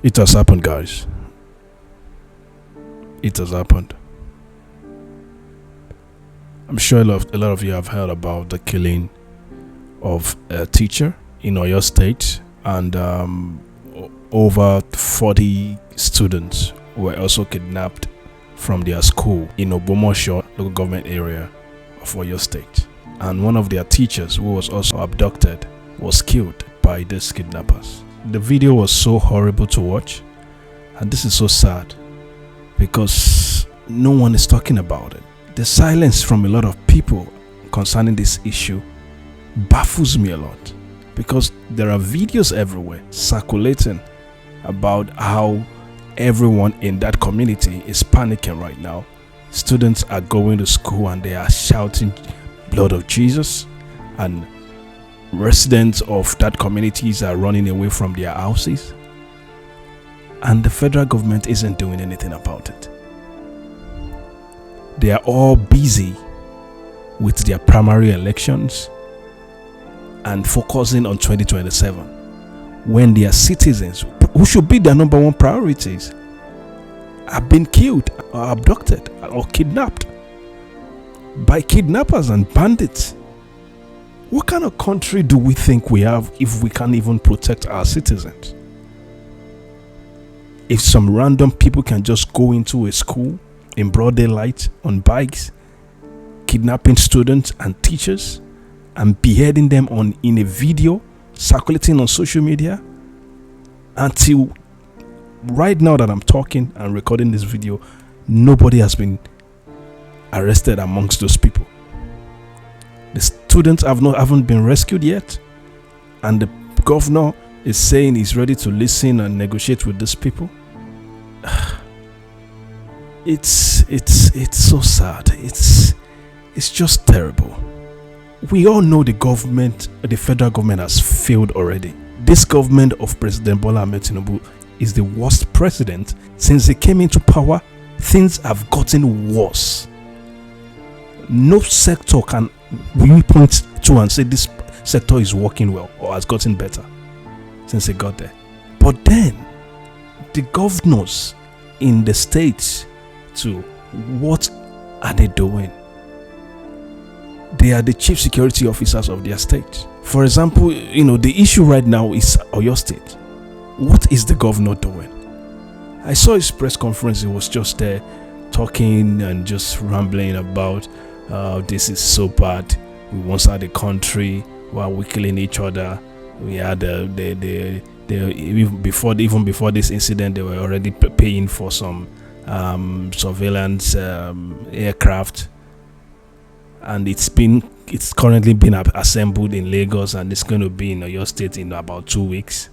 It has happened, guys. It has happened. I'm sure a lot of you have heard about the killing of a teacher in Oyo State, and over 40 students were also kidnapped from their school in Obomosho local government area of Oyo State. And one of their teachers, who was also abducted, was killed by these kidnappers. The video was so horrible to watch, and this is so sad because no one is talking about it. The silence from a lot of people concerning this issue baffles me a lot, because there are videos everywhere circulating about how everyone in that community is panicking right now. Students are going to school and they are shouting blood of Jesus, and residents of that communities are running away from their houses, and the federal government isn't doing anything about it. They are all busy with their primary elections and focusing on 2027, when their citizens, who should be their number one priorities, have been killed or abducted or kidnapped by kidnappers and bandits. What kind of country do we think we have if we can't even protect our citizens? If some random people can just go into a school in broad daylight on bikes, kidnapping students and teachers and beheading them in a video circulating on social media, until right now that I'm talking and recording this video, nobody has been arrested amongst those people. The students haven't been rescued yet, and the governor is saying he's ready to listen and negotiate with these people. It's so sad. It's just terrible. We all know the federal government has failed already. This government of President Bola Ahmed Tinubu is the worst president since he came into power. Things have gotten worse. No sector can we point to and say this sector is working well or has gotten better since he got there. But then the governors in the states too, what are they doing? They are the chief security officers of their state. For example, the issue right now is Oyo State. What is the governor doing? I saw his press conference. He was just there talking and just rambling about this is so bad. We once had a country where we're killing each other. We had even before this incident, they were already paying for some surveillance aircraft, and it's currently been assembled in Lagos, and it's going to be in Oyo State in about 2 weeks.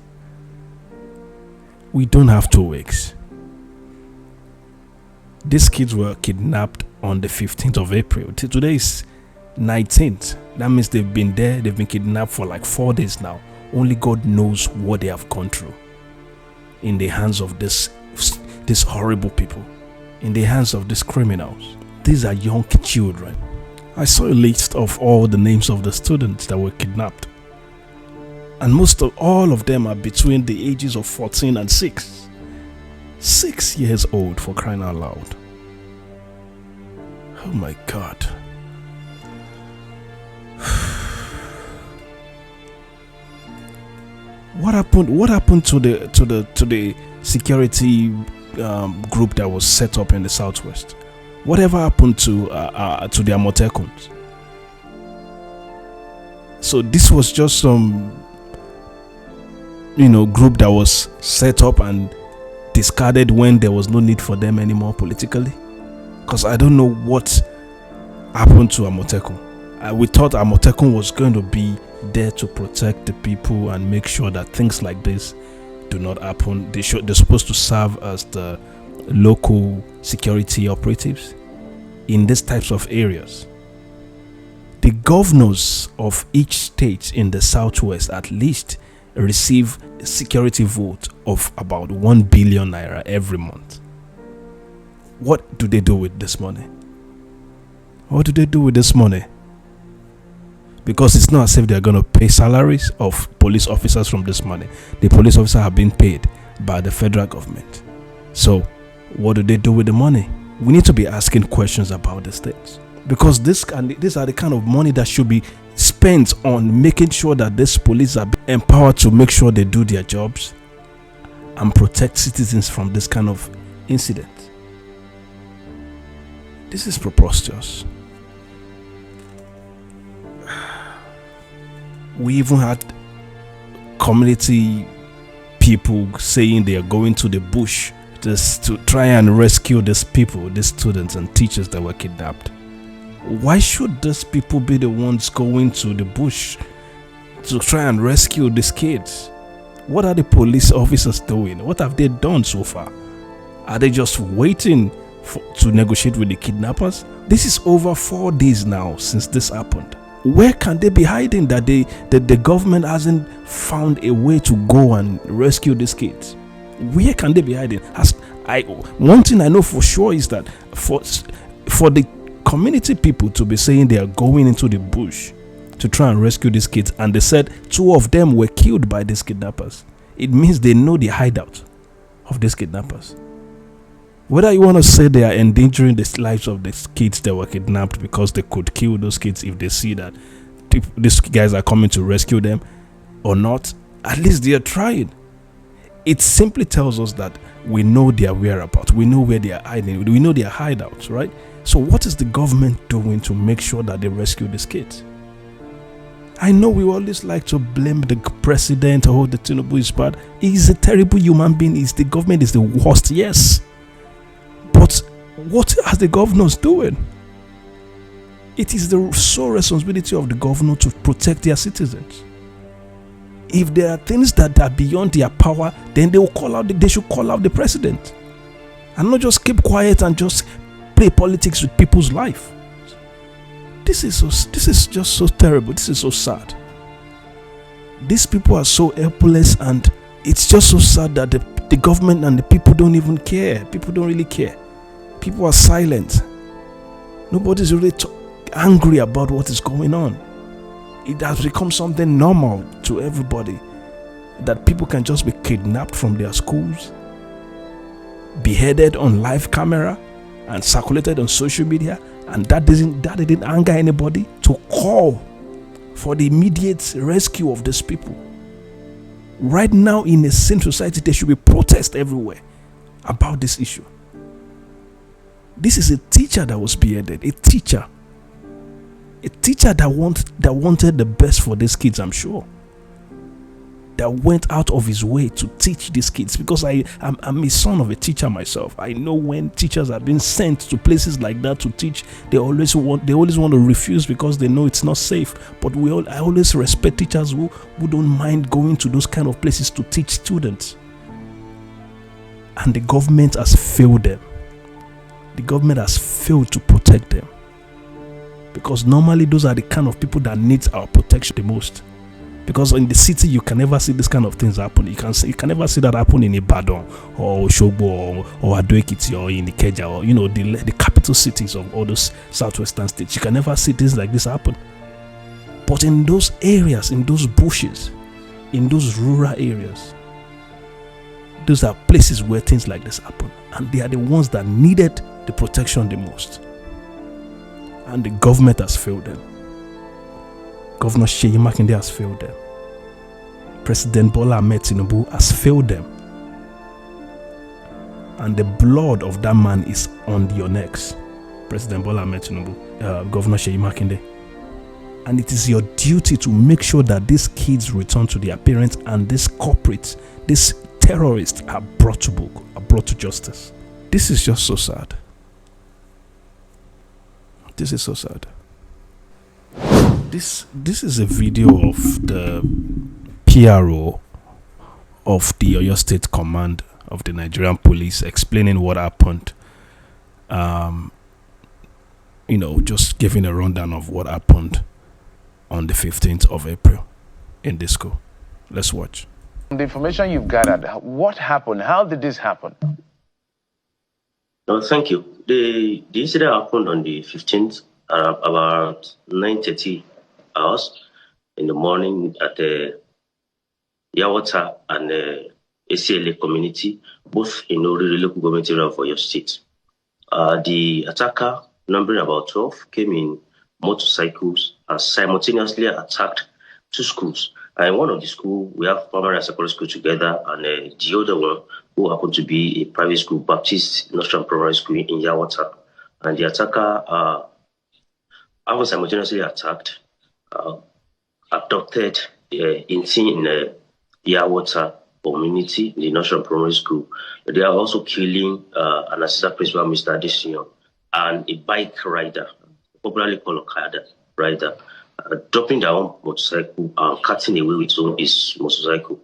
We don't have 2 weeks. These kids were kidnapped on the 15th of April. Today is 19th. That means they've been kidnapped for like 4 days now. Only God knows what they have gone through in the hands of these horrible people, in the hands of these criminals. These are young children. I saw a list of all the names of the students that were kidnapped, and all of them are between the ages of 14 and 6 years old, for crying out loud. Oh my God. What happened to the security group that was set up in the southwest? Whatever happened to the Amotekuns? So this was just some group that was set up and discarded when there was no need for them anymore politically. Because I don't know what happened to Amotekun. We thought Amotekun was going to be there to protect the people and make sure that things like this do not happen. They're supposed to serve as the local security operatives in these types of areas. The governors of each state in the southwest at least receive a security vote of about 1 billion naira every month. What do they do with this money? What do they do with this money? Because it's not as if they're going to pay salaries of police officers from this money. The police officers have been paid. by the federal government. So what do they do with the money? We need to be asking questions about these things, because these are the kind of money that should be spent on making sure that these police are empowered to make sure they do their jobs and protect citizens from this kind of incident. This is preposterous. We even had community people saying they are going to the bush just to try and rescue these people, these students and teachers that were kidnapped. Why should these people be the ones going to the bush to try and rescue these kids? What are the police officers doing? What have they done so far? Are they just waiting to negotiate with the kidnappers? This is over 4 days now since this happened. Where can they be hiding that the government hasn't found a way to go and rescue these kids? Where can they be hiding? One thing I know for sure is that for the community people to be saying they are going into the bush to try and rescue these kids, and they said 2 of them were killed by these kidnappers, it means they know the hideout of these kidnappers. Whether you want to say they are endangering the lives of these kids that were kidnapped because they could kill those kids if they see that these guys are coming to rescue them or not, at least they are trying. It simply tells us that we know their whereabouts, we know where they are hiding, we know their hideouts, right? So what is the government doing to make sure that they rescue these kids? I know we always like to blame the president, or the Tinubu is bad. He's a terrible human being. The government is the worst, yes. But what are the governors doing? It is the sole responsibility of the governor to protect their citizens. If there are things that are beyond their power, then they should call out the president, and not just keep quiet and just play politics with people's life. This is just so terrible. This is so sad. These people are so helpless, and it's just so sad that the government and the people don't even care. People don't really care. People are silent. Nobody's really angry about what is going on. It has become something normal to everybody that people can just be kidnapped from their schools, beheaded on live camera, and circulated on social media, and that didn't anger anybody to call for the immediate rescue of these people. Right now, in a sane society, there should be protest everywhere about this issue. This is a teacher that was beheaded, a teacher that wanted the best for these kids, I'm sure, that went out of his way to teach these kids, because I'm a son of a teacher myself. I know when teachers are being sent to places like that to teach, they always want to refuse because they know it's not safe. But I always respect teachers who don't mind going to those kind of places to teach students. And the government has failed them. The government has failed to protect them, because normally those are the kind of people that need our protection the most. Because in the city, you can never see this kind of things happen. You can never see that happen in Ibadan or Oshogbo or Ado-Ekiti or in Ikeja, or the capital cities of all those southwestern states. You can never see things like this happen. But in those areas, in those bushes, in those rural areas, those are places where things like this happen, and they are the ones that needed the protection the most. And the government has failed them. Governor Seyi Makinde has failed them. President Bola Ahmed Tinubu has failed them. And the blood of that man is on your necks, President Bola Ahmed Tinubu, Governor Seyi Makinde. And it is your duty to make sure that these kids return to their parents, and these culprits, these terrorists are brought to book, are brought to justice. This is just so sad. This is so sad. This is a video of the PRO of the Oyo State Command of the Nigerian Police explaining what happened. Just giving a rundown of what happened on the 15th of April in this school. Let's watch. The information you've gathered, what happened? How did this happen? No, thank you. The incident happened on the 15th about 9:30 hours in the morning at the Yawata and ACLA community, both in Oriri local government area of Oyo State. The attacker, numbering about 12, came in motorcycles and simultaneously attacked 2 schools. And one of the schools, we have primary and secondary school together, and the other one, who happened to be a private school, Baptist Nursery Primary School in Yawata. And the attacker, having simultaneously attacked, abducted 18 in Yawata community, the National Primary School. They are also killing an assistant principal, Mr. Adesina, and a bike rider, popularly called Okada rider, dropping their own motorcycle and cutting away with his motorcycle.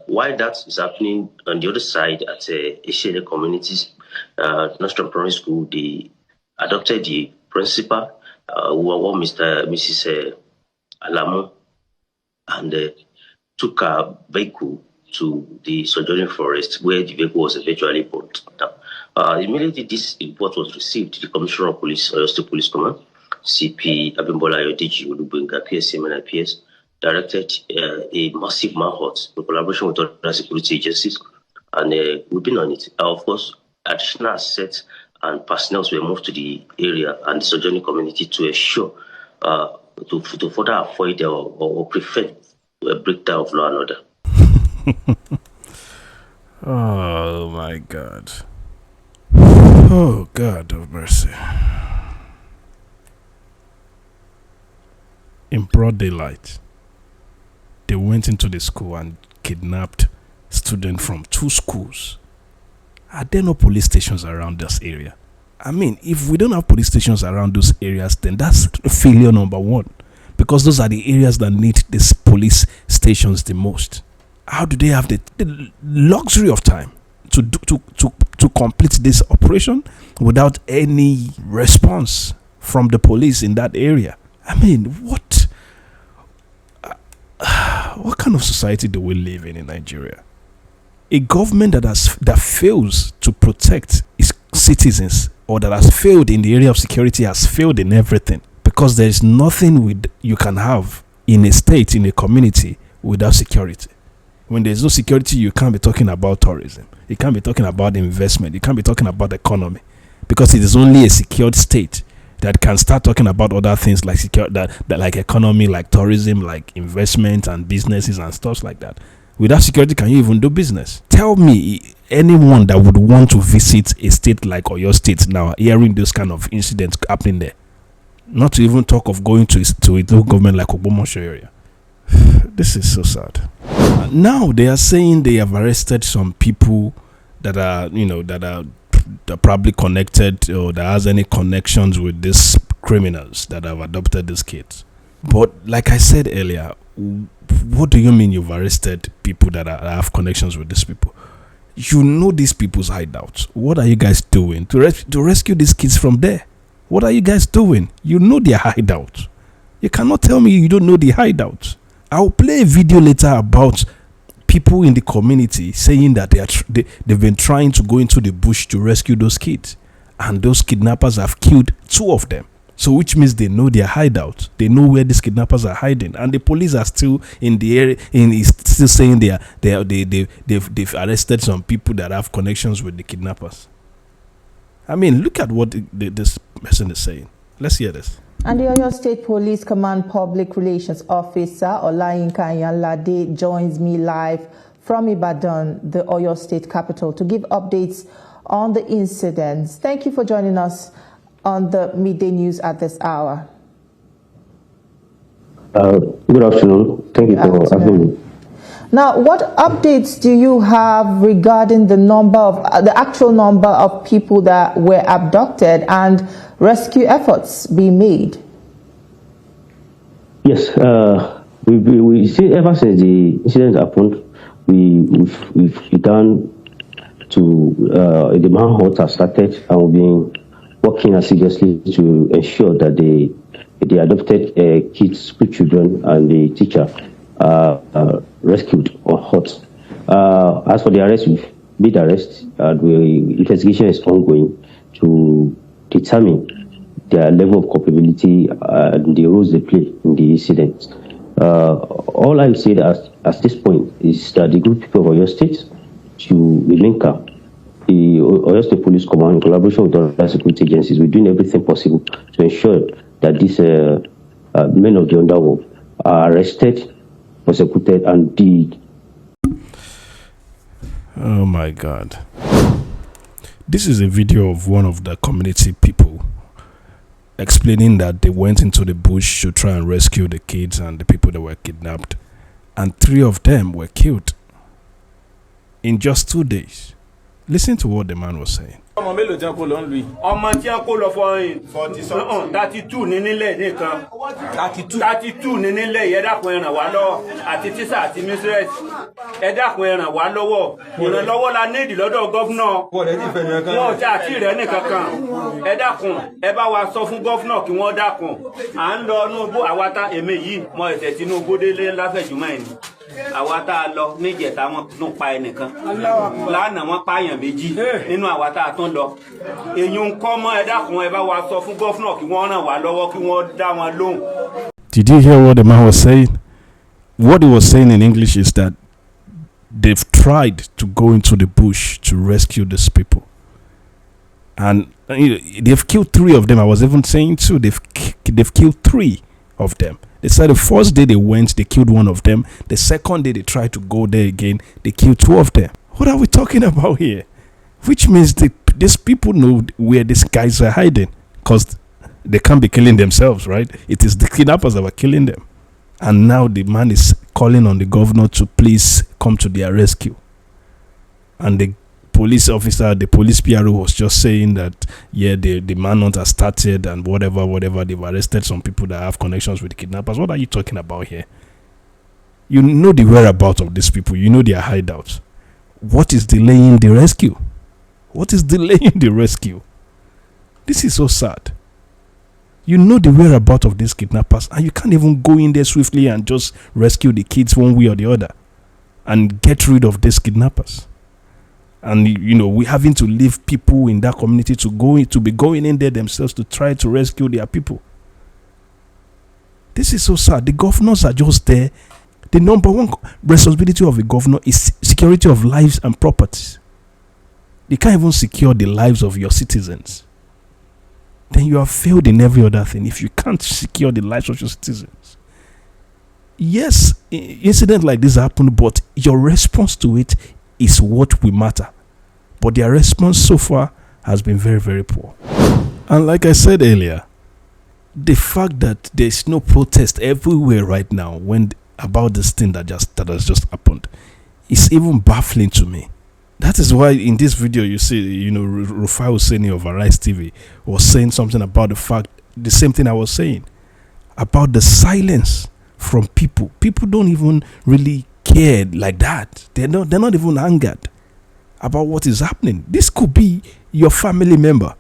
While that is happening on the other side at Ashele Communities National Primary School, they adopted the principal, who was Mrs. Alamo, and took a vehicle to the Sojourning Forest, where the vehicle was eventually burnt down. Immediately this report was received, the Commissioner of Police, Oyo State Police Command, CP Abimbola Ayodiji Olubenga, PSM and IPS, directed a massive manhunt in collaboration with other security agencies, and we've been on it. Of course, additional assets and personnel were moved to the area and the Sojourning community to ensure to further avoid or prevent a breakdown of law and order. Oh my God. Oh God of mercy. In broad daylight, they went into the school and kidnapped students from 2 schools. Are there no police stations around this area? I mean, if we don't have police stations around those areas, then that's failure number 1. Because those are the areas that need these police stations the most. How do they have the luxury of time to complete this operation without any response from the police in that area? I mean, what kind of society do we live in Nigeria? A government that fails to protect its citizens, or that has failed in the area of security, has failed in everything, because there is nothing you can have in a state, in a community, without security. When there's no security, you can't be talking about tourism. You can't be talking about investment. You can't be talking about economy, because it is only a secured state that can start talking about other things like like economy, like tourism, like investment and businesses and stuff like that. Without security, can you even do business? Tell me anyone that would want to visit a state like Oyo State now, hearing those kind of incidents happening there. Not to even talk of going to a local government like Ogbomosho area. This is so sad. Now they are saying they have arrested some people that are, that are probably connected, or that has any connections with these criminals that have adopted these kids. But like I said earlier, what do you mean you've arrested people that have connections with these people? You know these people's hideouts. What are you guys doing to rescue these kids from there? What are you guys doing? You know their hideout. You cannot tell me you don't know the hideout. I'll play a video later about people in the community saying that they've been trying to go into the bush to rescue those kids, and those kidnappers have killed 2 of them. So which means they know their hideout. They know where these kidnappers are hiding, and the police are still in the area. Is still saying they've arrested some people that have connections with the kidnappers. I mean, look at what this person is saying. Let's hear this. And the Oyo State Police Command Public Relations Officer Olayinka Yanlade joins me live from Ibadan, the Oyo State capital, to give updates on the incidents. Thank you for joining us on the midday news at this hour. Good afternoon. Thank you for having me. Now, what updates do you have regarding the actual number of people that were abducted and rescue efforts being made? Yes, we see ever since the incident happened, we've begun to the manhunt has started, and we've been working assiduously to ensure that the adopted kids, school children, and the teacher are rescued or hurt. As for the arrest, we've made arrests, and the investigation is ongoing to determine their level of culpability and the roles they play in the incident. All I say at this point is that the good people of Oyo State to link up the Oyo State Police Command in collaboration with other security agencies. We're doing everything possible to ensure that these men of the underworld are arrested, prosecuted, and deed. Oh my God. This is a video of one of the community people explaining that they went into the bush to try and rescue the kids and the people that were kidnapped, and 3 of them were killed in just 2 days. Listen to what the man was saying. ọmọ mélòó tí wọ́n kó lọ ń lu yìí. ọmọ tí wọ́n kó lọ fọyín 32 ní nílẹ̀ nìkan 32 ní nílẹ̀ yìí. Ẹ dákun ẹ ràn wá lọ́wọ́ àti tíṣà àti mistress. Ẹ dákun ẹ ràn wá lọ́wọ́. Ìrànlọ́wọ́ la nídìí lọ́dọ̀ gọ́fúnà. Wọn ò tí àti rẹ̀ nìkan kan. Ẹ dákun ẹ bá wa sọ fún gọ́fúnà kí wọ́n dákun. À ń lọ Tinubu àwátá èmi yìí mọ ẹ̀sẹ̀ Tinubu délé láfẹ̀jùmọ́ ẹni. Àwátá lọ níjẹ̀ta wọn tún pa ẹnìkan. Lánàá wọn pààyàn méjì nínú àwátá tún lọ. Èyí ń kọ́ mọ́ ẹ dákun ẹ bá wa sọ fún gọ́fúnà kí wọ́n ràn wá lọ́wọ́ kí wọ́n dá wọn lóhùn. Did you hear what the man was saying? What he was saying in English is that they've tried to go into the bush to rescue these people. And they've killed 3 of them. I was even saying 2. They've killed 3 of them. They said the first day they went, they killed 1 of them. The second day they tried to go there again, they killed 2 of them. What are we talking about here? Which means these people know where these guys are hiding, because they can't be killing themselves, right? It is the kidnappers that were killing them. And now the man is calling on the governor to please come to their rescue. And the police officer, the police PRO was just saying that, yeah, the manhunt has started and whatever. They've arrested some people that have connections with the kidnappers. What are you talking about here? You know the whereabouts of these people. You know their hideouts. What is delaying the rescue? What is delaying the rescue? This is so sad. You know the whereabouts of these kidnappers, and you can't even go in there swiftly and just rescue the kids one way or the other and get rid of these kidnappers. And we're having to leave people in that community to be going in there themselves to try to rescue their people. This is so sad. The governors are just there. The number one responsibility of a governor is security of lives and properties. They can't even secure the lives of your citizens. Then you have failed in every other thing if you can't secure the lives of your citizens. Yes, incident like this happened, but your response to it is what will matter. But their response so far has been very, very poor. And like I said earlier, the fact that there's no protest everywhere right now about this thing that has just happened is even baffling to me. That is why in this video you see, Rufai Hussaini of Arise TV was saying something about the same thing I was saying, about the silence from people. People don't even really care like that. They're not even angered about what is happening. This could be your family member.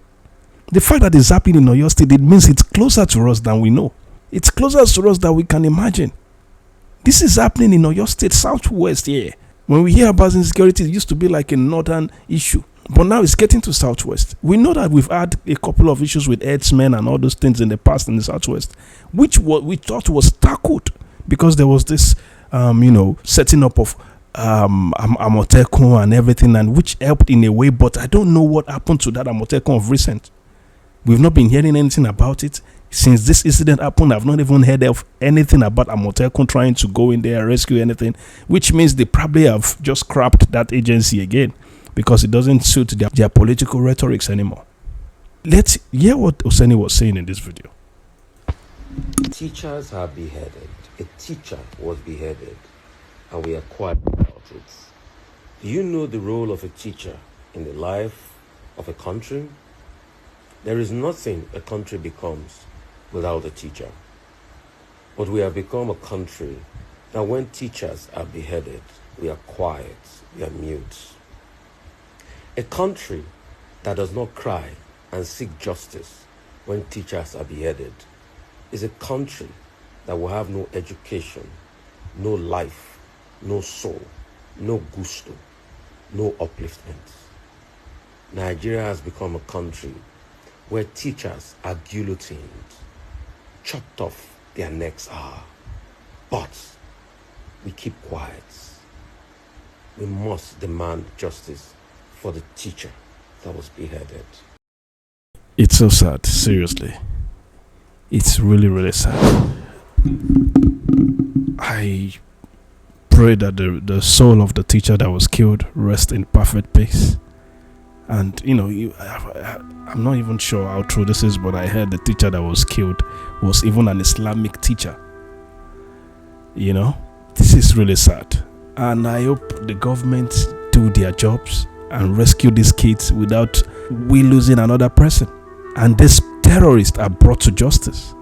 The fact that it's happening in Oyo State, it means it's closer to us than we know. It's closer to us than we can imagine. This is happening in Oyo State, Southwest here. When we hear about insecurity, it used to be like a northern issue. But now it's getting to Southwest. We know that we've had a couple of issues with herdsmen and all those things in the past in the Southwest, which we thought was tackled because there was this, setting up of Amotekun and everything, and which helped in a way. But I don't know what happened to that Amotekun of recent. We've not been hearing anything about it. Since this incident happened, I've not even heard of anything about Amotekun trying to go in there and rescue anything, which means they probably have just scrapped that agency again because it doesn't suit their political rhetorics anymore. Let's hear what Hussaini was saying in this video. Teachers are beheaded. A teacher was beheaded, and we are quiet about it. Do you know the role of a teacher in the life of a country? There is nothing a country becomes without a teacher. But we have become a country that when teachers are beheaded, we are quiet, we are mute. A country that does not cry and seek justice when teachers are beheaded is a country that will have no education, no life, no soul, no gusto, no upliftment. Nigeria has become a country where teachers are guillotined, chopped off their necks are. But we keep quiet. We must demand justice for the teacher that was beheaded. It's so sad, seriously. It's really, really sad. I pray that the soul of the teacher that was killed rest in perfect peace. And I'm not even sure how true this is, but I heard the teacher that was killed was even an Islamic teacher. This is really sad. And I hope the government do their jobs and rescue these kids without we losing another person. And these terrorists are brought to justice.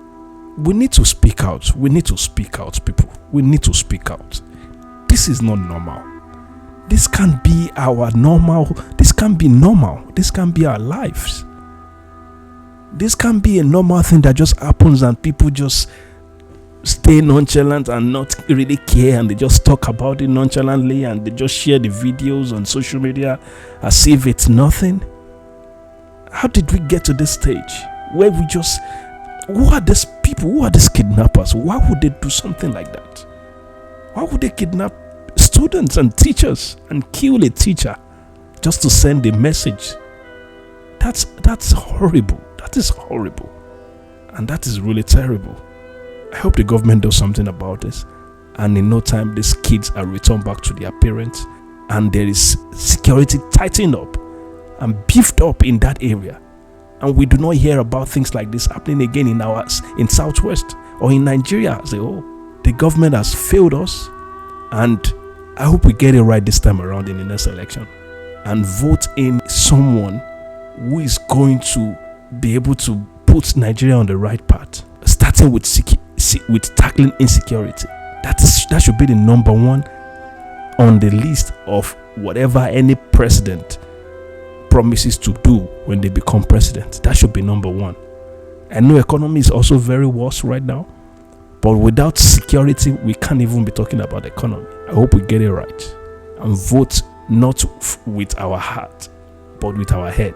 We need to speak out. We need to speak out, people. We need to speak out. This is not normal. This can't be our normal. This can't be normal. This can't be our lives. This can't be a normal thing that just happens and people just stay nonchalant and not really care, and they just talk about it nonchalantly and they just share the videos on social media as if it's nothing. How did we get to this stage where we just, who are these people? Who are these kidnappers? Why would they do something like that? Why would they kidnap students and teachers and kill a teacher just to send a message? That's horrible. That is horrible. And that is really terrible. I hope the government does something about this, and in no time these kids are returned back to their parents, and there is security tightened up and beefed up in that area, and we do not hear about things like this happening again in Southwest or in Nigeria as a whole. The government has failed us, and I hope we get it right this time around in the next election and vote in someone who is going to be able to put Nigeria on the right path, starting with tackling insecurity. That should be the number one on the list of whatever any president promises to do when they become president. That should be number one. I know economy is also very worse right now, but without security we can't even be talking about economy. I hope we get it right and vote not with our heart but with our head,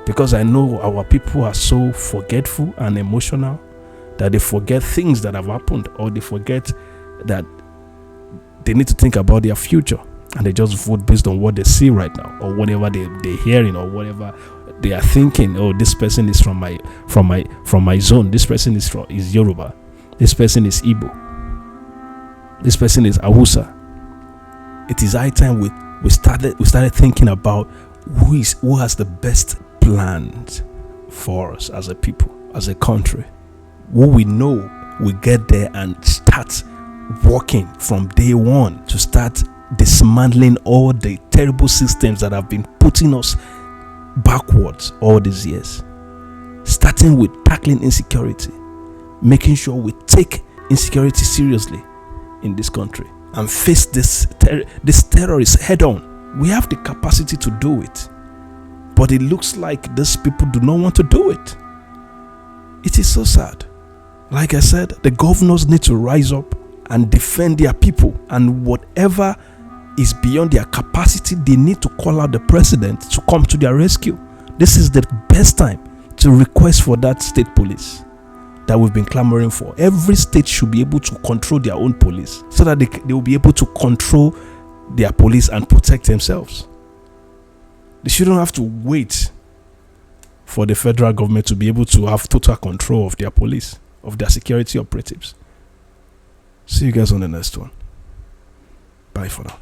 because I know our people are so forgetful and emotional that they forget things that have happened, or they forget that they need to think about their future, and they just vote based on what they see right now, or whatever they're hearing, or whatever they are thinking. Oh, this person is from my zone. This person is Yoruba. This person is Igbo. This person is Hausa. It is high time we started thinking about who has the best plans for us as a people, as a country. Who we know we get there and start working from day one to start dismantling all the terrible systems that have been putting us backwards all these years. Starting with tackling insecurity, making sure we take insecurity seriously in this country and face this terrorists head on. We have the capacity to do it, but it looks like these people do not want to do it. It is so sad. Like I said, the governors need to rise up and defend their people, and whatever is beyond their capacity, they need to call out the president to come to their rescue. This is the best time to request for that state police that we've been clamoring for. Every state should be able to control their own police so that they will be able to control their police and protect themselves. They shouldn't have to wait for the federal government to be able to have total control of their police, of their security operatives. See you guys on the next one. Bye for now.